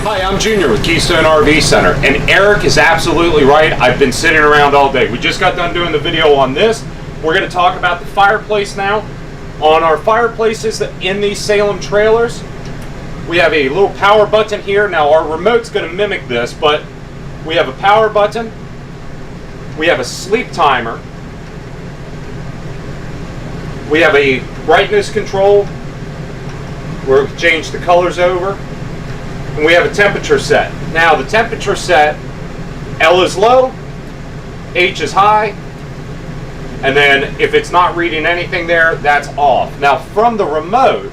Hi, I'm Junior with Keystone RV Center, and Eric is absolutely right. I've been sitting around all day. We just got done doing the video on this. We're going to talk about the fireplace now. On our fireplaces in these Salem trailers, we have a little power button here. Now our remote's going to mimic this, but we have a power button. We have a sleep timer. We have a brightness control. We'll change the colors over. And we have a temperature set. Now the temperature set, L is low, H is high, and then if it's not reading anything there, that's off. Now from the remote,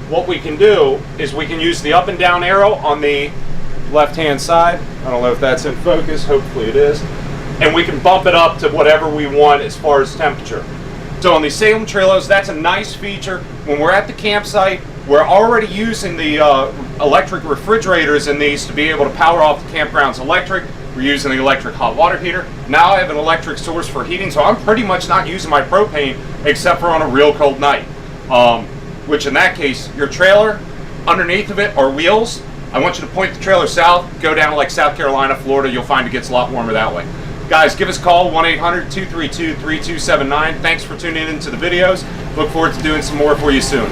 what we can do is we can use the up and down arrow on the left hand side. I don't know if that's in focus, hopefully it is. And we can bump it up to whatever we want as far as temperature. So on these Salem trailers, that's a nice feature. When we're at the campsite, we're already using the electric refrigerators in these to be able to power off the campground's electric. We're using the electric hot water heater. Now I have an electric source for heating, so I'm pretty much not using my propane except for on a real cold night. Which in that case, your trailer, underneath of it are wheels. I want you to point the trailer south, go down to like South Carolina, Florida. You'll find it gets a lot warmer that way. Guys, give us a call, 1-800-232-3279. Thanks for tuning into the videos. Look forward to doing some more for you soon.